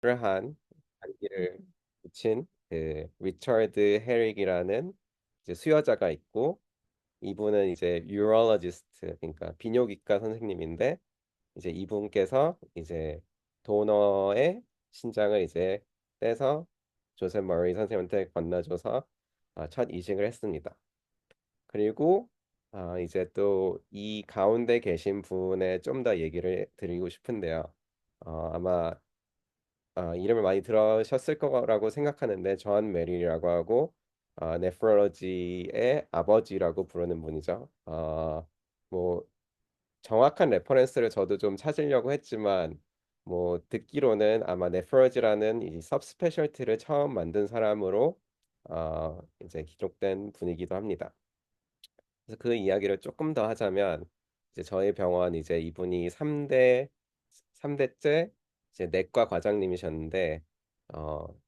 한 단기를 붙인 그 리처드 헤릭이라는 이제 수여자가 있고, 이분은 이제 유럴러지스트, 그러니까 비뇨기과 선생님인데, 이제 이분께서 이제 도너의 신장을 이제 떼서 조셉 머리 선생님한테 건너줘서 첫 이식을 했습니다. 그리고 이제 또 이 가운데 계신 분의 좀 더 얘기를 드리고 싶은데요. 아마 이름을 많이 들으셨을 거라고 생각하는데, 존 메릴이라고 하고 네프롤로지의 아버지라고 부르는 분이죠. 뭐 정확한 레퍼런스를 저도 좀 찾으려고 했지만, 뭐 듣기로는 아마 네프로지라는 이 सब스페셜티를 처음 만든 사람으로 이제 기록된 분이기도 합니다. 그래서 그 이야기를 조금 더 하자면, 이제 저희 병원 이제 이분이 3대째 이제 내과 과장님이셨는데,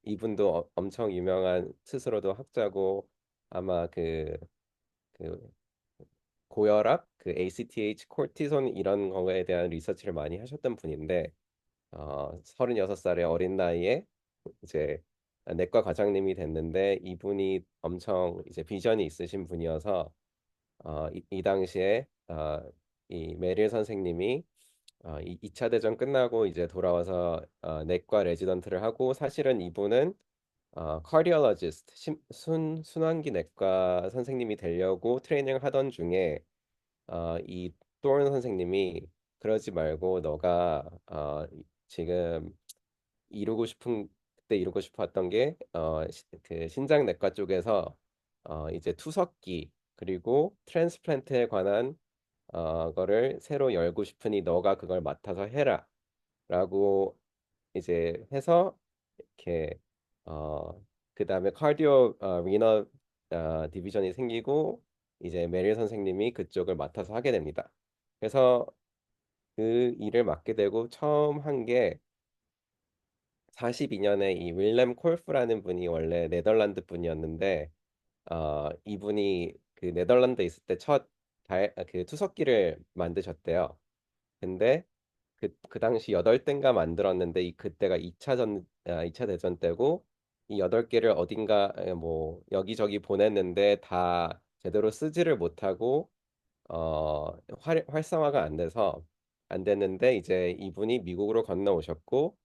이분도 엄청 유명한, 스스로도 학자고, 아마 그 고혈압, 그 ACTH, 코르티손 이런 거에 대한 리서치를 많이 하셨던 분인데, 36살의 어린 나이에 이제 내과 과장님이 됐는데, 이분이 엄청 이제 비전이 있으신 분이어서 이 당시에 이 메릴 선생님이 2차 대전 끝나고 이제 돌아와서 내과 레지던트를 하고, 사실은 이분은 카디올로지스트, 순환기 내과 선생님이 되려고 트레이닝을 하던 중에 이 또른 선생님이, 그러지 말고 너가 지금 이루고 싶은 그때 이루고 싶었던 게 그 신장내과 쪽에서 이제 투석기 그리고 트랜스플란트에 관한 거를 새로 열고 싶으니 너가 그걸 맡아서 해라라고 이제 해서, 이렇게 어 그다음에 카디오 리너 디비전이 생기고, 이제 메릴 선생님이 그쪽을 맡아서 하게 됩니다. 그래서 그 일을 맡게 되고, 처음 한 게 42년에 이 윌렘 콜프라는 분이 원래 네덜란드 분이었는데, 이분이 그 네덜란드에 있을 때 그 투석기를 만드셨대요. 근데 그 당시 8대인가 만들었는데, 그때가 2차 대전 때고, 이 8개를 어딘가 뭐 여기저기 보냈는데 다 제대로 쓰지를 못하고 활성화가 안 돼서 안 됐는데, 이제 이분이 미국으로 건너오셨고,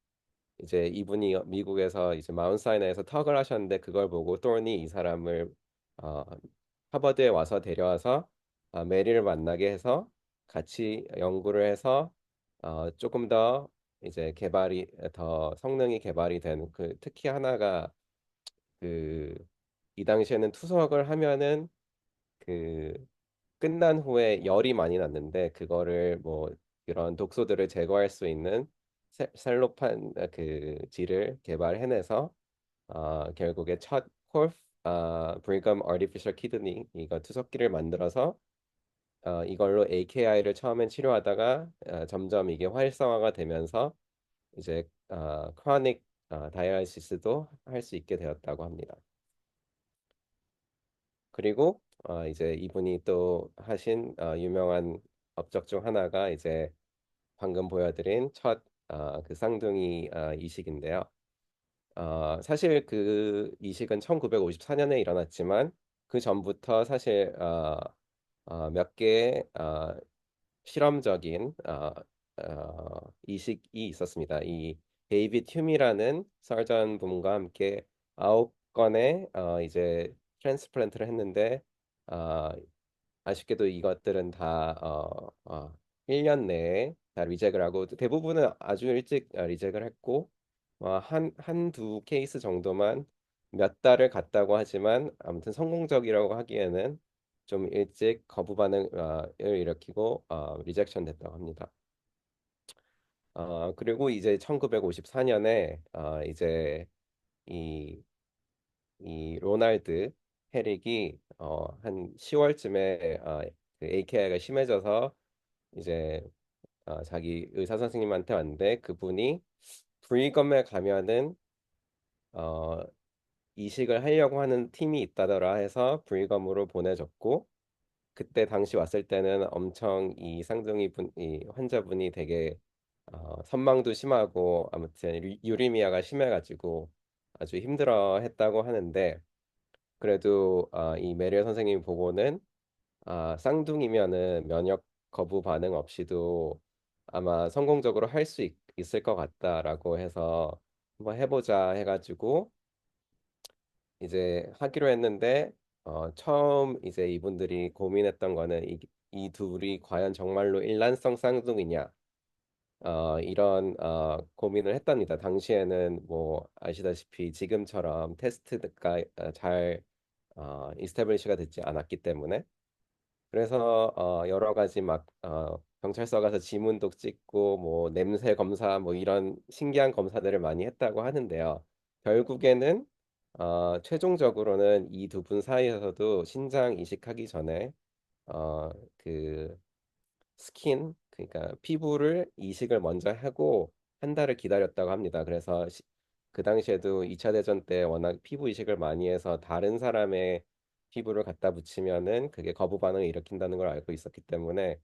이제 이분이 미국에서 이제 마운트 사이나이에서 턱을 하셨는데, 그걸 보고 또니 이 사람을 어, 하버드에 와서 데려와서 메리를 만나게 해서 같이 연구를 해서 조금 더 이제 더 성능이 개발이 된, 특히 하나가 그 이 당시에는 투석을 하면은 그 끝난 후에 열이 많이 났는데, 그거를 뭐 이런 독소들을 제거할 수 있는 셀로판 그 질을 개발해내서 결국에 첫 콜프 브리검 아티피셜 키드니 이거 투석기를 만들어서 이걸로 AKI를 처음엔 치료하다가 점점 이게 활성화가 되면서 이제 크로닉 다이알리시스도 할 수 있게 되었다고 합니다. 그리고 이제 이분이 또 하신 유명한 업적 중 하나가 이제 방금 보여드린 첫 그 쌍둥이 이식인데요. 사실 그 이식은 1954년에 일어났지만, 그 전부터 사실 몇 개의 실험적인 이식이 있었습니다. 이 데이빗 휴미라는 서전 분과 함께 9건의 이제 트랜스플란트를 했는데, 어, 아쉽게도 이것들은 다 1년 내에 다 리젝을 하고, 대부분은 아주 일찍 리젝을 했고, 한두 케이스 정도만 몇 달을 갔다고 하지만, 아무튼 성공적이라고 하기에는 좀 일찍 거부 반응을 일으키고 리젝션 됐다고 합니다. 그리고 이제 1954년에 이제 이, 이 로날드 헤릭이 한 10월쯤에 그 AKI가 심해져서 이제 자기 의사 선생님한테 왔는데, 그분이 브리검에 가면은 어, 이식을 하려고 하는 팀이 있다더라 해서 브리검으로 보내줬고, 그때 당시 왔을 때는 엄청 이 환자분이 되게 선망도 심하고 아무튼 유리미아가 심해가지고 아주 힘들어했다고 하는데 그래도 이 메리얼 선생님이 보고는 쌍둥이면은 면역 거부 반응 없이도 아마 성공적으로 할 수 있을 것 같다라고 해서 한번 해보자 해가지고 이제 하기로 했는데 처음 이제 이분들이 고민했던 거는 이 둘이 과연 정말로 일란성 쌍둥이냐 이런 고민을 했답니다. 당시에는 뭐 아시다시피 지금처럼 테스트가 잘 이스태블리시가 됐지 않았기 때문에 그래서 여러 가지 막 경찰서 가서 지문도 찍고 뭐 냄새 검사 뭐 이런 신기한 검사들을 많이 했다고 하는데요. 결국에는 최종적으로는 이 두 분 사이에서도 신장 이식하기 전에 그 스킨 그러니까 피부를 이식을 먼저 하고 한 달을 기다렸다고 합니다. 그래서 그 당시에도 2차 대전 때 워낙 피부 이식을 많이 해서 다른 사람의 피부를 갖다 붙이면은 그게 거부 반응을 일으킨다는 걸 알고 있었기 때문에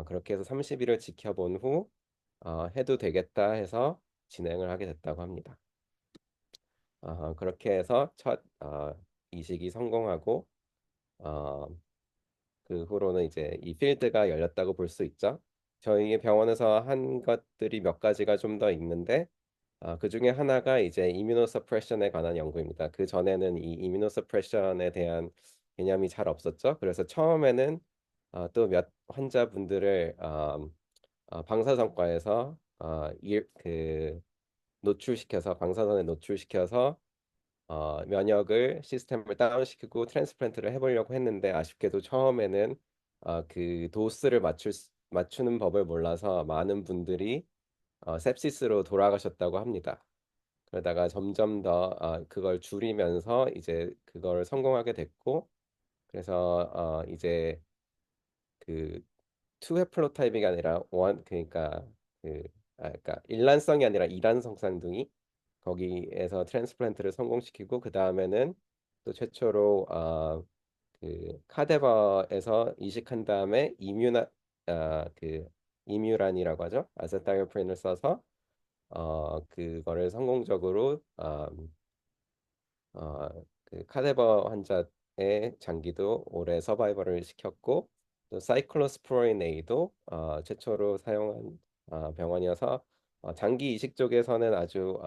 그렇게 해서 30일을 지켜본 후 해도 되겠다 해서 진행을 하게 됐다고 합니다. 그렇게 해서 첫 이식이 성공하고 어, 그 후로는 이제 이 필드가 열렸다고 볼 수 있죠. 저희 병원에서 한 것들이 몇 가지가 좀 더 있는데 그 중에 하나가 이제 이뮤노서프레션에 관한 연구입니다. 그 전에는 이 이뮤노서프레션에 대한 개념이 잘 없었죠. 그래서 처음에는 또 몇 환자분들을 방사선과에서 그 노출시켜서 방사선에 노출시켜서 면역을 시스템을 다운시키고 트랜스플란트를 해보려고 했는데 아쉽게도 처음에는 그 도스를 맞추는 법을 몰라서 많은 분들이 sepsis로 돌아가셨다고 합니다. 그러다가 점점 더 그걸 줄이면서 이제 그걸 성공하게 됐고 그래서 이제 그 투 해플로타입이 아니라 원 그러니까 그러니까 일란성이 아니라 이란성 쌍둥이 거기에서 트랜스플란트를 성공시키고 그 다음에는 또 최초로 그 카데버에서 이식한 다음에 그 이뮤란이라고 하죠 아세타이오프린을 써서 그거를 성공적으로 그 카데버 환자의 장기도 오래 서바이벌을 시켰고 또 사이클로스포린 A도 최초로 사용한 병원이어서 장기 이식 쪽에서는 아주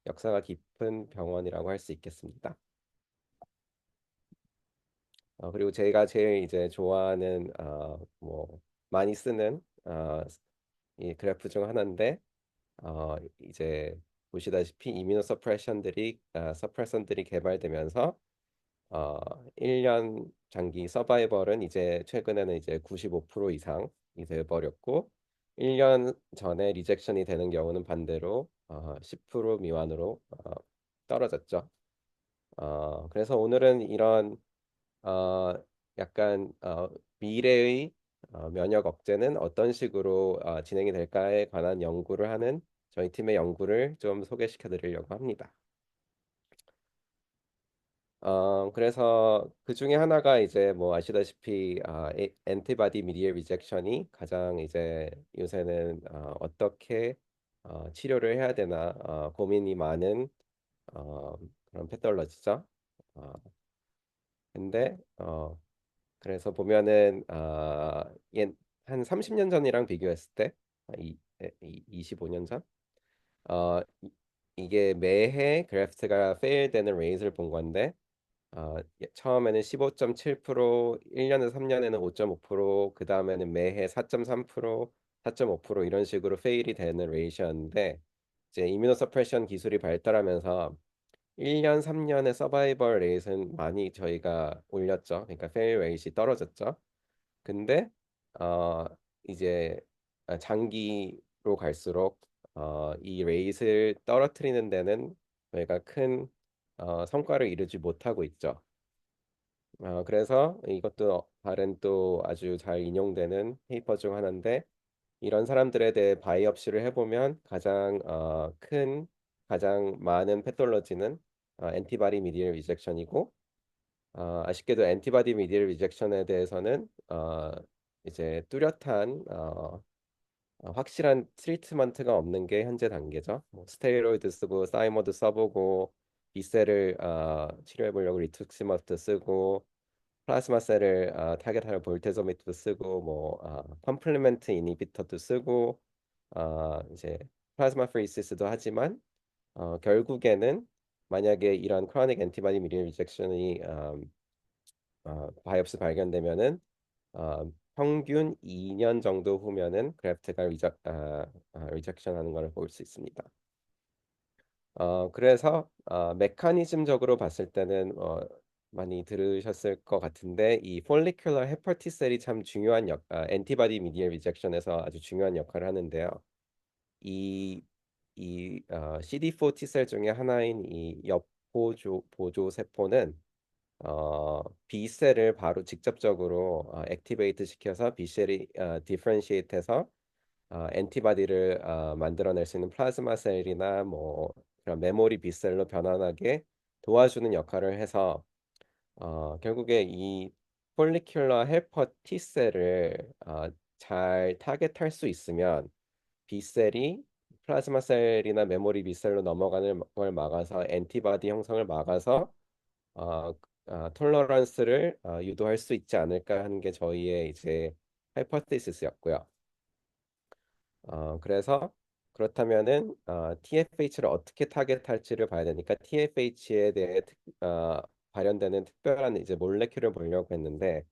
역사가 깊은 병원이라고 할 수 있겠습니다. 그리고 제가 제일 이제 좋아하는 뭐 많이 쓰는 이 그래프 중 하나인데 이제 보시다시피 이뮤노 서프레션들이 개발되면서 1년 장기 서바이벌은 이제 최근에는 이제 95% 이상이 돼버렸고 1년 전에 리젝션이 되는 경우는 반대로 10% 미만으로 떨어졌죠. 그래서 오늘은 이런 어, 약간 미래의 면역 억제는 어떤 식으로 진행이 될까에 관한 연구를 하는 저희 팀의 연구를 좀 소개시켜 드리려고 합니다. 그래서 그 중에 하나가 이제 뭐 아시다시피 엔티바디 미디어 리젝션이 가장 이제 요새는 어떻게 치료를 해야 되나 고민이 많은 그런 패톨로지죠. 어, 근데 그래서 보면은 한 30년 전이랑 비교했을 때 25년 전 이게 매해 그래프트가 페일 되는 레이스를 본 건데 처음에는 15.7%, 1년에서 3년에는 5.5%, 그 다음에는 매해 4.3%, 4.5% 이런 식으로 페일이 되는 레이시였는데 이제 이뮤노서프레션 기술이 발달하면서 1년, 3년의 서바이벌 레이트는 많이 저희가 올렸죠. 그러니까 페일 레이트이 떨어졌죠. 근데 어 이제 장기로 갈수록 이 레이트를 떨어뜨리는 데는 저희가 큰 성과를 이루지 못하고 있죠. 그래서 이것도 다른 또 아주 잘 인용되는 페이퍼 중 하나인데 이런 사람들에 대해 바이옵시를 해보면 가장 많은 패톨로지는 엔티바디 미디어 리젝션이고 아쉽게도 엔티바디 미디어 리젝션에 대해서는 이제 뚜렷한 확실한 트리트먼트가 없는 게 현재 단계죠. 뭐 스테로이드 쓰고 사이머드 써보고 B셀을 치료해 보려고 리투크시마트 쓰고 플라즈마 셀을 타겟하려 볼테소미트도 쓰고 뭐 컴플리멘트 이니비터도 쓰고 이제 플라즈마 프리시스도 하지만 결국에는 만약에 이런 크로닉 엔티바디 미디어 리젝션이 바이옵시 발견되면은 평균 2년 정도 후면은 그래프트가 리젝션 하는 걸 볼 수 있습니다. 그래서 메커니즘적으로 봤을 때는 많이 들으셨을 것 같은데 이 폴리큘러 헤퍼티셀이 참 중요한 엔티바디 미디어 리젝션에서 아주 중요한 역할을 하는데요. 이 CD4 T셀 중에 하나인 이 옆보조 보조 세포는 B셀을 바로 직접적으로 액티베이트 시켜서 B셀이 디퍼런시에이트해서 엔티바디를 만들어낼 수 있는 플라즈마 셀이나 뭐 그런 메모리 B셀로 변환하게 도와주는 역할을 해서 결국에 이 폴리큘러 헬퍼 T셀을 잘 타겟할 수 있으면 B셀이 플라즈마 셀이나 메모리 B셀로 넘어가는 걸 막아서 엔티바디 형성을 막아서 어, 톨러런스를 유도할 수 있지 않을까 하는 게 저희의 이제 하이포테시스였고요. 그래서 그렇다면은 TFH를 어떻게 타겟할지를 봐야 되니까 TFH에 대해 발현되는 특별한 이제 몰레큘을 보려고 했는데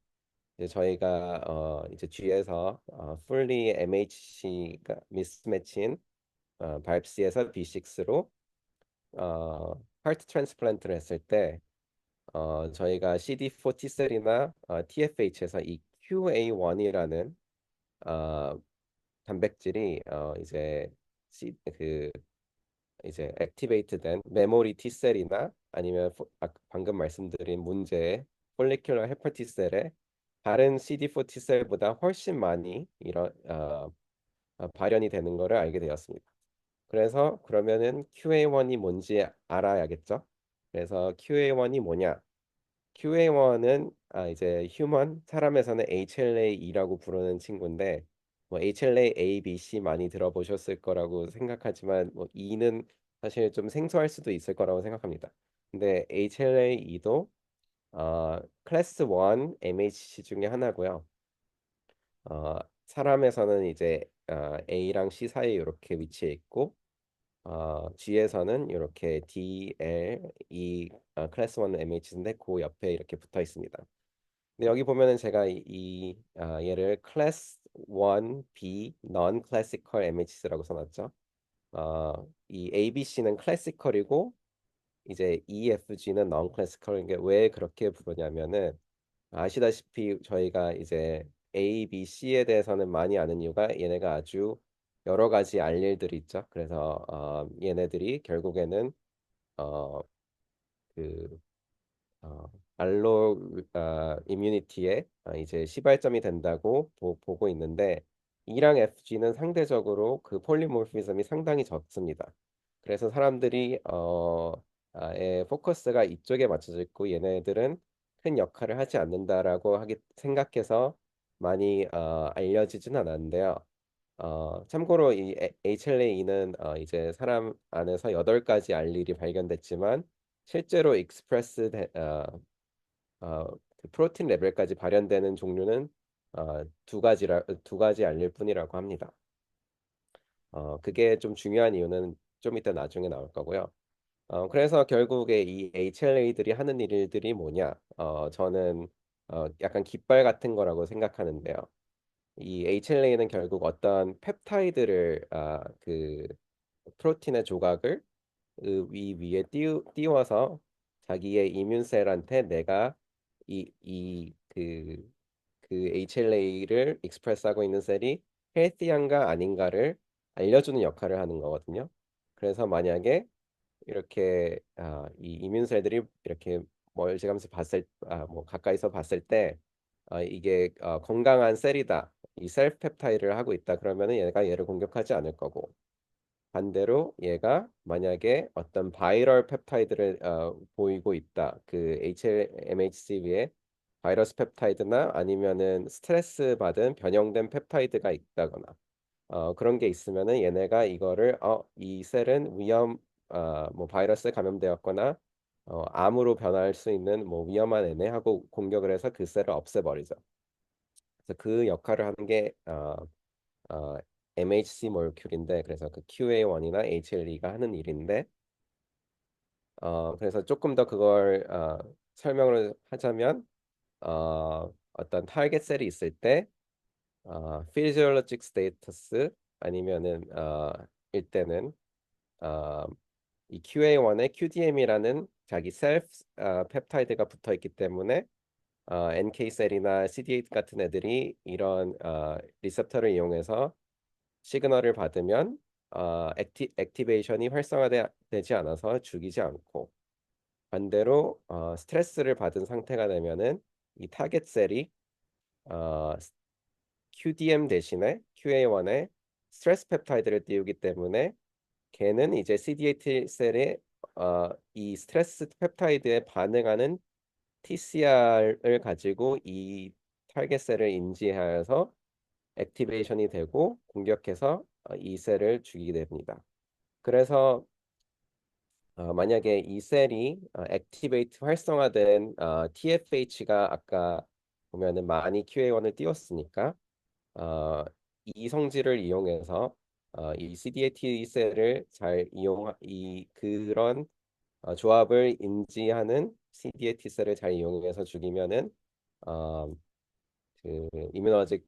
이제 저희가 이제 뒤에서 fully MHC가 미스매치인 바이옵시에서 B6로 하트 트랜스플란트를 했을 때 저희가 CD4 T셀이나 TFH에서 이 QA1이라는 단백질이 그 이제 액티베이트된 메모리 T셀이나 아니면 방금 말씀드린 문제의 폴리큘러 헤퍼 T셀에 다른 CD4 T셀보다 훨씬 많이 이런 발현이 되는 것을 알게 되었습니다. 그래서 그러면은 QA1이 뭔지 알아야겠죠? 그래서 QA1이 뭐냐? QA1은 이제 휴먼 사람에서는 HLA-E라고 부르는 친구인데 뭐 HLA-A, B, C 많이 들어보셨을 거라고 생각하지만 뭐 E는 사실 좀 생소할 수도 있을 거라고 생각합니다. 근데 HLA-E도 클래스 1 MHC 중에 하나고요. 사람에서는 이제 A랑 C 사이에 이렇게 위치해 있고 G에서는 이렇게 D, L, E 클래스 1 MHC인데 그 옆에 이렇게 붙어 있습니다. 근데 여기 보면은 제가 얘를 클래스 1 B non classical MHC라고 써놨죠. 이 ABC는 클래시컬이고 이제 EFG는 non classical인 게 왜 그렇게 부르냐면은 아시다시피 저희가 이제 A, B, C에 대해서는 많이 아는 이유가 얘네가 아주 여러 가지 알릴들이 있죠. 그래서 얘네들이 결국에는 어, 그 알로 이뮤니티에 이제 시발점이 된다고 보고 있는데 E랑 FG는 상대적으로 그 폴리모피즘이 상당히 적습니다. 그래서 사람들이 의 포커스가 이쪽에 맞춰져 있고 얘네들은 큰 역할을 하지 않는다라고 생각해서 많이 알려지진 않았는데요. 참고로 이 HLA-E는 이제 사람 안에서 8가지 알릴이 발견됐지만 실제로 익스프레스 그 프로틴 레벨까지 발현되는 종류는 두 가지 알릴 뿐이라고 합니다. 그게 좀 중요한 이유는 좀 이따 나중에 나올 거고요. 그래서 결국에 이 HLA들이 하는 일들이 뭐냐? 저는 약간 깃발 같은 거라고 생각하는데요. 이 HLA는 결국 어떤 펩타이드를 그 프로틴의 조각을 위 위에 띄워서 자기의 이뮨셀한테 내가 그 HLA를 익스프레스하고 있는 셀이 헬티한가 아닌가를 알려주는 역할을 하는 거거든요. 그래서 만약에 이렇게 이 이뮨셀들이 이렇게 멀지감에서 뭐 가까이서 봤을 때 이게 건강한 셀이다. 이 셀프 펩타이드를 하고 있다. 그러면은 얘가 얘를 공격하지 않을 거고 반대로 얘가 만약에 어떤 바이럴 펩타이드를 보이고 있다. 그 HLMHC 위에 바이러스 펩타이드나 아니면은 스트레스 받은 변형된 펩타이드가 있다거나 그런 게 있으면은 얘네가 이거를 이 셀은 뭐 바이러스에 감염되었거나 암으로 변할 수 있는 뭐 위험한 애네 하고 공격을 해서 그 셀을 없애버리죠. 그래서 그 역할을 하는 게 어, MHC 모lecule인데 그래서 그 QA1이나 HLE가 하는 일인데 그래서 조금 더 그걸 설명을 하자면 어떤 타겟 셀이 있을 때 physiologic status 아니면은 일때는 어, 이 QA1에 QDM이라는 자기 셀프 펩타이드가 붙어 있기 때문에 NK 셀이나 CD8 같은 애들이 이런 리셉터를 이용해서 시그널을 받으면 액티베이션이 활성화되지 않아서 죽이지 않고 반대로 스트레스를 받은 상태가 되면은 이 타겟 셀이 어, QDM 대신에 QA1에 스트레스 펩타이드를 띄우기 때문에 걔는 이제 CD8 셀에 이 스트레스 펩타이드에 반응하는 TCR을 가지고 이 타겟 셀을 인지하여서 액티베이션이 되고 공격해서 이 셀을 죽이게 됩니다. 그래서 만약에 이 셀이 액티베이트 활성화된 TFH가 아까 보면은 많이 QA1을 띄웠으니까 이 성질을 이용해서 이 CD8 T 셀을 잘 이 그런 조합을 인지하는 CD8 T 셀을 잘 이용해서 죽이면은 어, 그 이뮤nolo직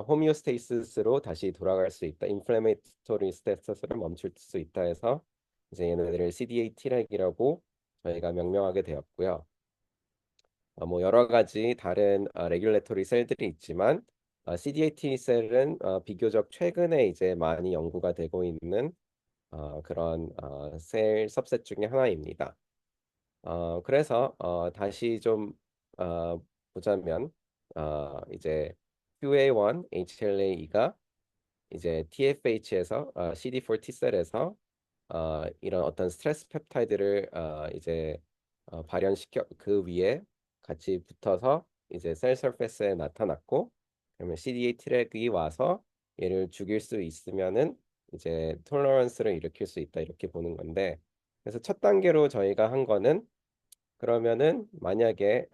호미오스테이시스로 다시 돌아갈 수 있다. 인플레메이토리 스테이터스를 멈출 수 있다 해서 이제 얘네들을 CD8 T렉이라고 저희가 명명하게 되었고요. 뭐 여러 가지 다른 레귤레토리 셀들이 있지만 CD8 T 셀은 비교적 최근에 이제 많이 연구가 되고 있는 그런 셀 सब셋 중에 하나입니다. 그래서 다시 좀 보자면 이제 QA1, HLA-E가 이제 TFH에서 CD4 T셀에서 이런 어떤 스트레스 펩타이드를 이제 발현시켜 그 위에 같이 붙어서 이제 셀 서페스에 나타났고 그러면 CD8 트랙이 와서 얘를 죽일 수 있으면은 이제 톨러런스를 일으킬 수 있다 이렇게 보는 건데 그래서 첫 단계로 저희가 한 거는 그러면은 만약에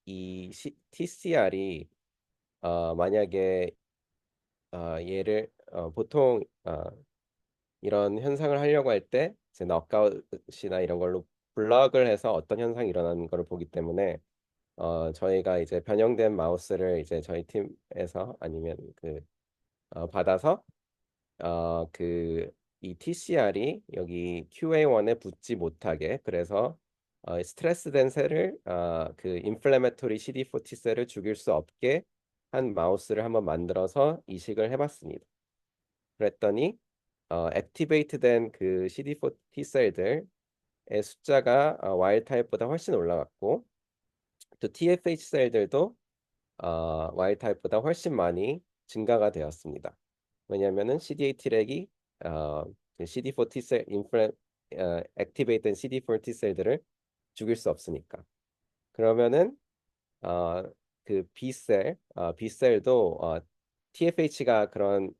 이 TCR이 만약에 얘를 보통 이런 현상을 하려고 할 때 이제 넉아웃이나 이런 걸로 블럭을 해서 어떤 현상이 일어나는 것을 보기 때문에 저희가 이제 변형된 마우스를 이제 저희 팀에서 아니면 받아서 이 TCR이 여기 QA1에 붙지 못하게 그래서 스트레스된 셀을 그 인플레메토리 CD4 T셀을 죽일 수 없게 한 마우스를 한번 만들어서 이식을 해봤습니다. 그랬더니 액티베이트된 그 CD4 T셀들의 숫자가 와일드 타입보다 훨씬 올라갔고 또 TFH 셀들도 와일드 타입보다 훨씬 많이 증가가 되었습니다. 왜냐하면은 CD8 트랙이 그 CD4 T셀 액티베이트된 CD4 T셀들을 죽일 수 없으니까. 그러면은 그 B셀도 TFH가 그런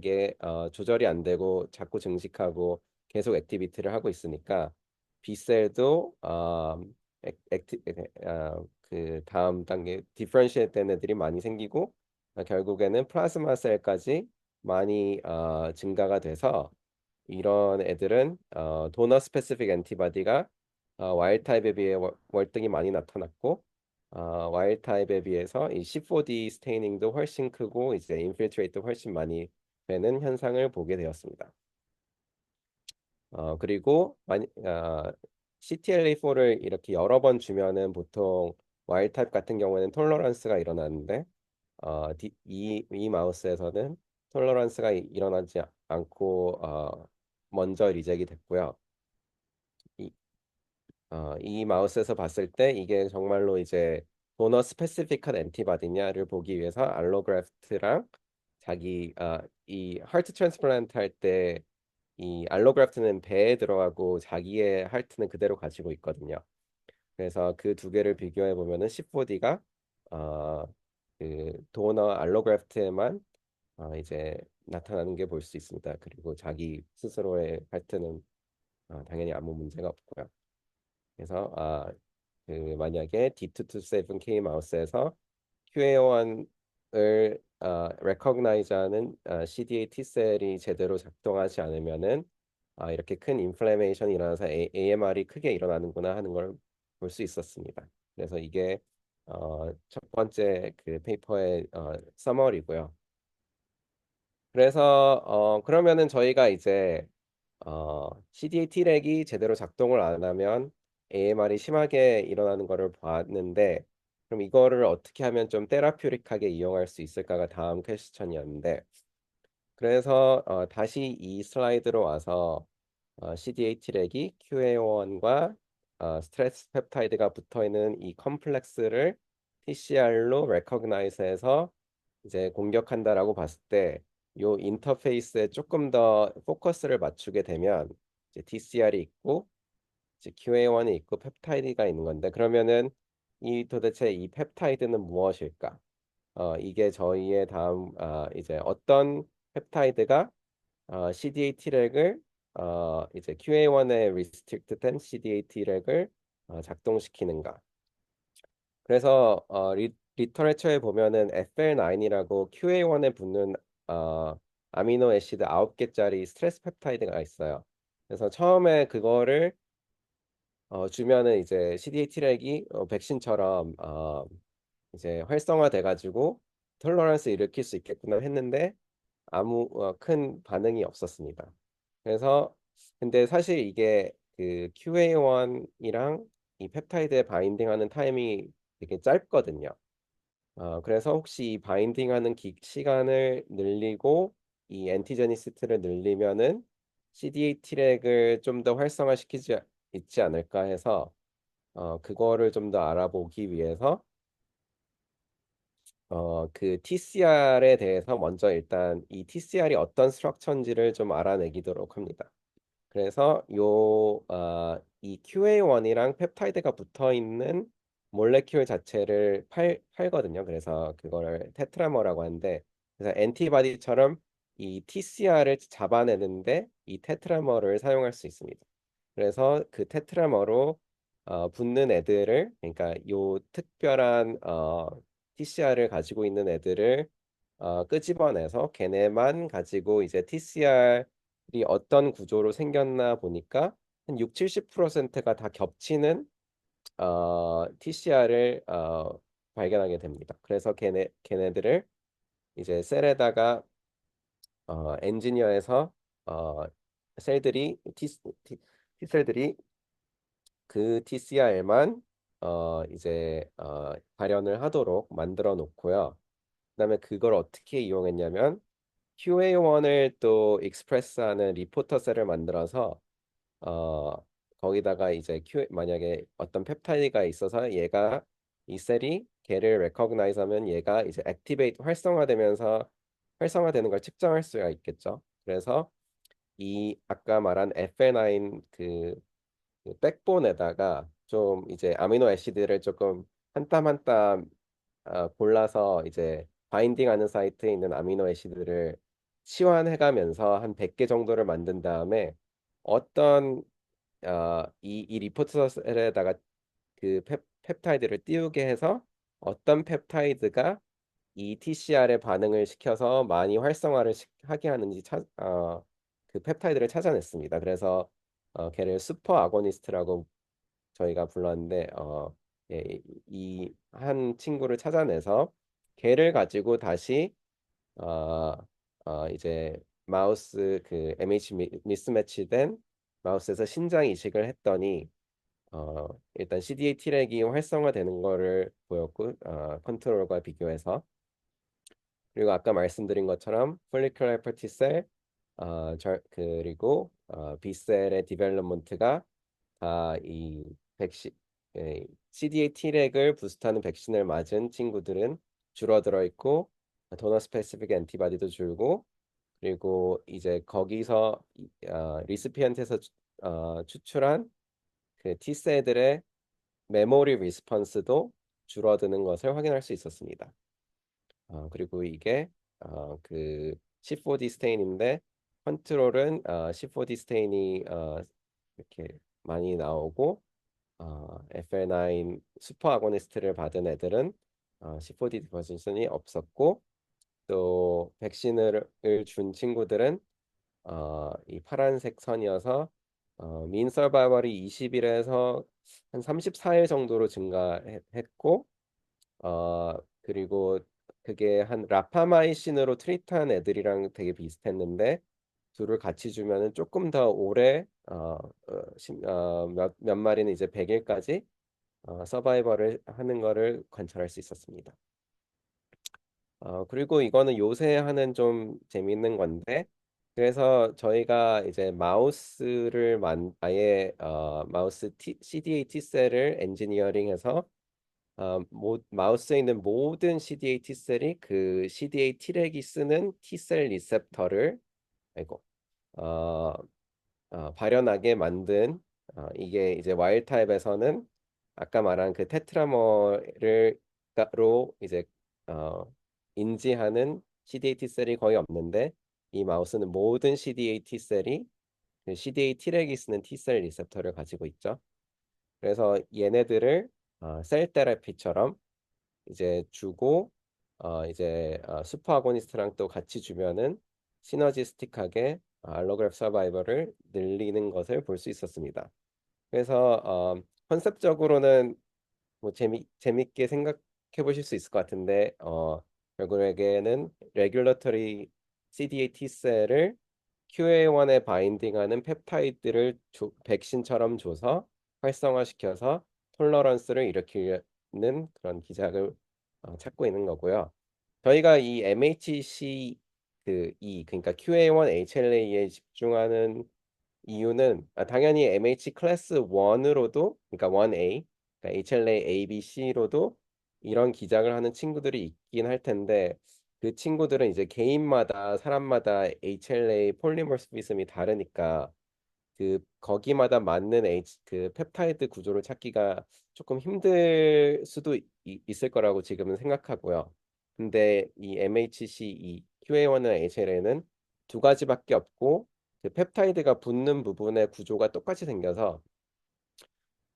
게 조절이 안 되고 자꾸 증식하고 계속 액티비티를 하고 있으니까 B셀도 그 다음 단계 디퍼런시에이트 된 애들이 많이 생기고 결국에는 플라즈마 셀까지 많이 증가가 돼서 이런 애들은 도너 스페시픽 엔티바디가 와일드 타입에 비해 월등히 많이 나타났고 와일드 타입에 비해서 이 C4D 스테이닝도 훨씬 크고 이제 인필트레이트도 훨씬 많이 되는 현상을 보게 되었습니다. 그리고 CTLA4를 이렇게 여러 번 주면은 보통 와일드 타입 같은 경우에는 톨러런스가 일어나는데 이 마우스에서는 톨러런스가 일어나지 않고 먼저 리젝이 됐고요. 이, 이 마우스에서 봤을 때 이게 정말로 이제 도너 스페시픽한 엔티바디냐를 보기 위해서 알로그래프트랑 이 하트 트랜스플란트 할 때 이 알로그래프트는 배에 들어가고 자기의 하트는 그대로 가지고 있거든요. 그래서 그 두 개를 비교해 보면은 C4D가 그 도너 알로그래프트에만 이제 나타나는 게 볼 수 있습니다. 그리고 자기 스스로의 할트는 당연히 아무 문제가 없고요. 그래서 그 만약에 D227K 마우스에서 QA1을 recognize하는 CDA T셀이 제대로 작동하지 않으면은 이렇게 큰 인플레메이션이 일어나서 AMR이 크게 일어나는구나 하는 걸 볼 수 있었습니다. 그래서 이게 첫 번째 그 페이퍼의 서머리고요. 그래서 그러면은 저희가 이제 CDA T렉이 제대로 작동을 안 하면 AMR이 심하게 일어나는 거를 봤는데 그럼 이거를 어떻게 하면 좀 테라퓨릭하게 이용할 수 있을까가 다음 퀘스천이었는데 그래서 다시 이 슬라이드로 와서 CDA T렉이 QA1과 스트레스 펩타이드가 붙어 있는 이 컴플렉스를 TCR로 레커그나이즈해서 이제 공격한다라고 봤을 때 요 인터페이스에 조금 더 포커스를 맞추게 되면 이제 TCR이 있고 이제 QA1이 있고 펩타이드가 있는 건데 그러면은 이 도대체 이 펩타이드는 무엇일까? 이게 저희의 다음 이제 어떤 펩타이드가 CDA T렉을 이제 QA1에 리스트릭트된 CDA T렉을 작동시키는가? 그래서 리터레처에 보면은 FL9이라고 QA1에 붙는 어, 아미노 애시드 9개짜리 스트레스 펩타이드가 있어요. 그래서 처음에 그거를 주면은 이제 CDA T렉이 백신처럼 이제 활성화돼 가지고 톨러런스 일으킬 수 있겠구나 했는데 아무 큰 반응이 없었습니다. 그래서 근데 사실 이게 그 QA1이랑 이 펩타이드에 바인딩하는 타임이 되게 짧거든요. 그래서 혹시 이 바인딩하는 시간을 늘리고 이 엔티제니시티를 늘리면은 CDA T렉을 좀 더 활성화시키지 있지 않을까 해서 그거를 좀 더 알아보기 위해서 그 TCR에 대해서 먼저 일단 이 TCR이 어떤 스트럭처인지를 좀 알아내기도록 합니다. 그래서 이 QA1이랑 펩타이드가 붙어 있는 몰레큘 자체를 팔거든요. 그래서 그거를 테트라머라고 하는데 그래서 엔티바디처럼 이 TCR을 잡아내는데 이 테트라머를 사용할 수 있습니다. 그래서 그 테트라머로 붙는 애들을 그러니까 요 특별한 TCR을 가지고 있는 애들을 끄집어내서 걔네만 가지고 이제 TCR이 어떤 구조로 생겼나 보니까 한 6, 70%가 다 겹치는 TCR을 발견하게 됩니다. 그래서 걔네들을 이제 셀에다가 엔지니어에서 어, 셀들이 T셀들이 그 TCR만 이제 발현을 하도록 만들어 놓고요. 그다음에 그걸 어떻게 이용했냐면 QA1을 또 익스프레스하는 리포터 셀을 만들어서 어, 거기다가 이제 만약에 어떤 펩타이드가 있어서 얘가 이 셀이 걔를 레커그나이즈 하면 얘가 이제 액티베이트 활성화되면서 활성화되는 걸 측정할 수가 있겠죠. 그래서 이 아까 말한 FL9 그 백본에다가 좀 이제 아미노 애시드를 조금 한 땀 한 땀 골라서 이제 바인딩하는 사이트에 있는 아미노 애시드를 치환해가면서 한 100개 정도를 만든 다음에 어떤 이 리포트셀에다가 그 펩타이드를 띄우게 해서 어떤 펩타이드가 이 TCR에 반응을 시켜서 많이 활성화를 하게 하는지 그 펩타이드를 찾아냈습니다. 그래서 걔를 슈퍼 아고니스트라고 저희가 불렀는데 예, 이 한 친구를 찾아내서 걔를 가지고 다시 어, 이제 마우스 그 MH 미스매치된 마우스에서 신장 이식을 했더니 일단 CDA T렉이 활성화되는 거를 보였고 컨트롤과 비교해서 그리고 아까 말씀드린 것처럼 follicular T 셀 그리고 B셀의 디벨롭먼트가 다 이 백신 CDA T렉을 부스트하는 백신을 맞은 친구들은 줄어들어 있고 도너 스페시픽 엔티바디도 줄고 그리고 이제 거기서 리시피언트에서 추출한 그 T셀들의 메모리 리스폰스도 줄어드는 것을 확인할 수 있었습니다. 그리고 이게 그 C4D 스테인인데 컨트롤은 C4D 스테인이 이렇게 많이 나오고 FL9 슈퍼 아고니스트를 받은 애들은 C4D 디퍼전이 없었고 또 백신을 준 친구들은 이 파란색 선이어서 민 서바이벌이 20일에서 한 34일 정도로 증가했고 그리고 그게 한 라파마이신으로 트리트한 애들이랑 되게 비슷했는데 둘을 같이 주면은 조금 더 오래 몇 마리는 이제 100일까지 서바이벌을 하는 거를 관찰할 수 있었습니다. 그리고 이거는 요새 하는 좀 재밌는 건데, 그래서 저희가 이제 아예 CDA T셀을 엔지니어링해서 마우스에 있는 모든 CDA T셀이 그 CDA T렉이 쓰는 T셀 리셉터를 아이고 어, 발현하게 만든 이게 이제 와일드 타입에서는 아까 말한 그 테트라머를로 이제 어, 인지하는 CDA T셀이 거의 없는데 이 마우스는 모든 CDA T셀이 그 CDA T렉이 쓰는 T셀 리셉터를 가지고 있죠. 그래서 얘네들을 셀 테라피처럼 이제 주고 이제 슈퍼 아고니스트랑 또 같이 주면은 시너지스틱하게 알로그래프 서바이벌을 늘리는 것을 볼 수 있었습니다. 그래서 컨셉적으로는 뭐 재밌게 생각해 보실 수 있을 것 같은데 결국에는 레귤러터리 CD8 T셀을 QA1에 바인딩하는 펩타이드를 백신처럼 줘서 활성화시켜서 톨러런스를 일으키는 그런 기작을 찾고 있는 거고요. 저희가 이 MHC 그러니까 QA1 HLA에 집중하는 이유는 당연히 MH 클래스 1으로도 그러니까 1A 그러니까 HLA A, B, C로도 이런 기작을 하는 친구들이 있긴 할 텐데 그 친구들은 이제 개인마다 사람마다 HLA 폴리모스피즘이 다르니까 그 거기마다 맞는 그 펩타이드 구조를 찾기가 조금 힘들 수도 있을 거라고 지금은 생각하고요. 근데 이 MHC, 이 QA1과 HLA는 두 가지밖에 없고 그 펩타이드가 붙는 부분의 구조가 똑같이 생겨서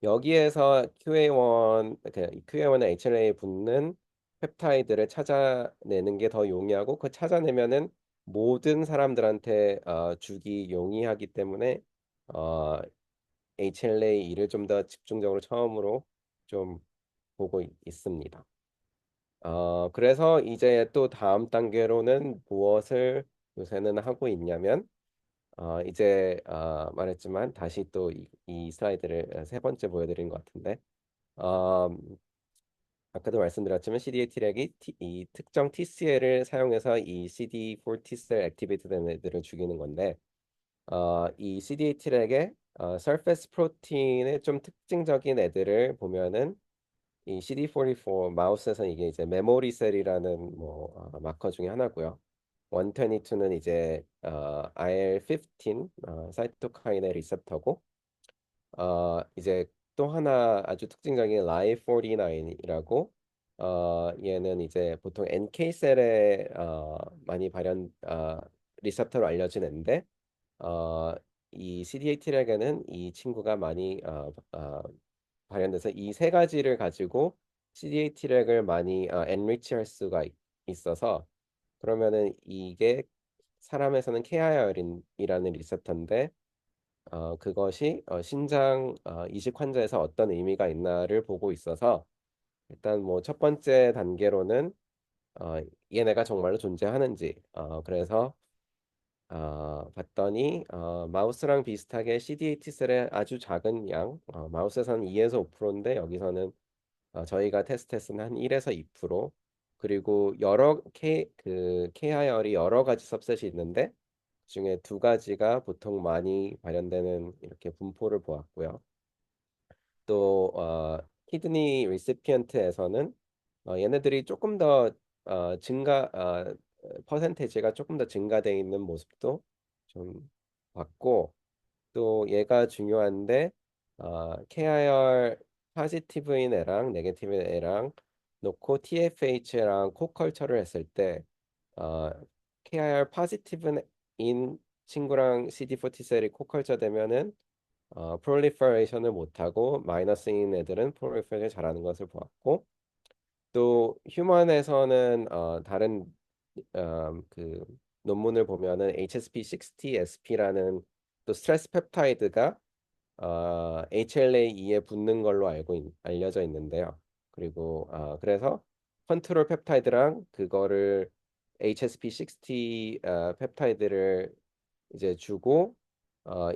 여기에서 QA1과 HLA에 붙는 펩타이드를 찾아내는 게 더 용이하고 그 찾아내면은 모든 사람들한테 주기 용이하기 때문에 어, HLA-E를 좀 더 집중적으로 처음으로 좀 보고 있습니다. 그래서 이제 또 다음 단계로는 무엇을 요새는 하고 있냐면 이제 말했지만 다시 또 이 슬라이드를 세 번째 보여드린 것 같은데 어, 아까도 말씀드렸지만 CDA 트랙이 이 특정 TCL을 사용해서 이 CD4 T셀 액티베이트 된 애들을 죽이는 건데 이 CDA 트랙의 surface 프로틴의 좀 특징적인 애들을 보면은 이 CD44 마우스에서 이게 이제 메모리 셀이라는 뭐 마커 중에 하나고요. 122는 이제 IL-15 사이토카인의 리셉터고 이제 또 하나 아주 특징적인 라이49이라고 얘는 이제 보통 NK 셀에 많이 리셉터로 알려진 앤데 어, 이 CD8 트랙에는 이 친구가 많이 발현돼서 이 세 가지를 가지고 CD8 트랙을 많이 enrich할 수가 있어서 그러면은 이게 사람에서는 KIR이라는 리셉터인데 그것이 신장 이식 환자에서 어떤 의미가 있나를 보고 있어서 일단 뭐 첫 번째 단계로는 얘네가 정말로 존재하는지 그래서 봤더니 마우스랑 비슷하게 CD8 셀의 아주 작은 양 마우스에서는 2에서 5%인데 여기서는 저희가 테스트했을 한 1에서 2% 그리고 그 KIR이 여러 가지 सब셋이 있는데 그중에 두 가지가 보통 많이 발현되는 이렇게 분포를 보았고요. 또 키드니 리시피언트에서는 얘네들이 조금 더 퍼센테이지가 조금 더 증가되어 있는 모습도 좀 봤고 또 얘가 중요한데 KIR 포지티브인 애랑 네게티브인 애랑 놓고 TFH랑 코컬처를 했을 때 어, KIR 포지티브인 친구랑 CD40 셀이 코컬처 되면은 프롤리퍼레이션을 못하고 마이너스인 애들은 프롤리퍼레이션 잘하는 것을 보았고 또 휴먼에서는 다른 그 논문을 보면은 HSP60SP라는 또 스트레스 펩타이드가 HLA-E에 붙는 걸로 알려져 있는데요. 그리고 그래서 컨트롤 펩타이드랑 그거를 HSP60 펩타이드를 이제 주고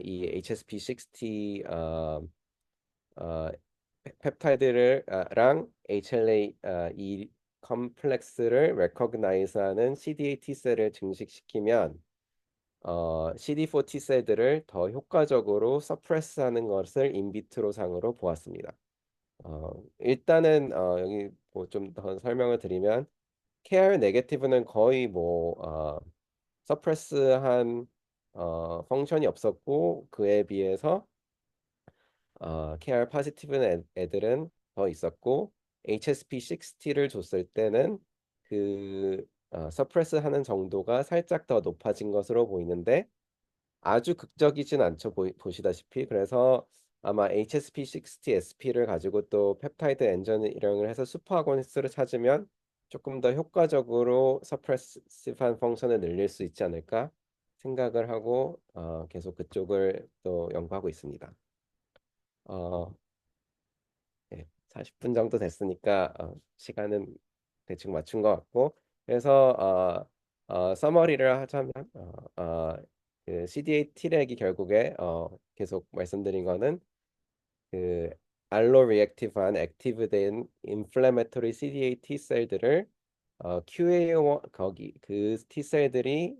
이 HSP60 어, 펩타이드랑 HLA 이 컴플렉스를 레코그나이즈하는 CD8 T셀을 증식시키면 CD4 T셀들을 더 효과적으로 서프레스하는 것을 인비트로 상으로 보았습니다. 일단은 여기 뭐 좀 더 설명을 드리면 KR 네게티브는 거의 뭐 서프레스한 펑션이 없었고 그에 비해서 KR 포지티브 애들은 더 있었고 HSP60를 줬을 때는 그 서프레스 하는 정도가 살짝 더 높아진 것으로 보이는데 아주 극적이진 않죠. 보시다시피. 그래서 아마 HSP60SP를 가지고 또 펩타이드 엔지니어링을 해서 슈퍼아고니스트를 찾으면 조금 더 효과적으로 서프레시브한 펑션을 늘릴 수 있지 않을까 생각을 하고 계속 그쪽을 또 연구하고 있습니다. 어, 네, 40분 정도 됐으니까 시간은 대충 맞춘 것 같고 그래서 서머리를 하자면 그 CD8 T렉이 결국에 계속 말씀드린 거는 그 알로 리액티브한 액티브된 인플레메토리 CD8 T 셀들을 QA1 거기 그 T 셀들이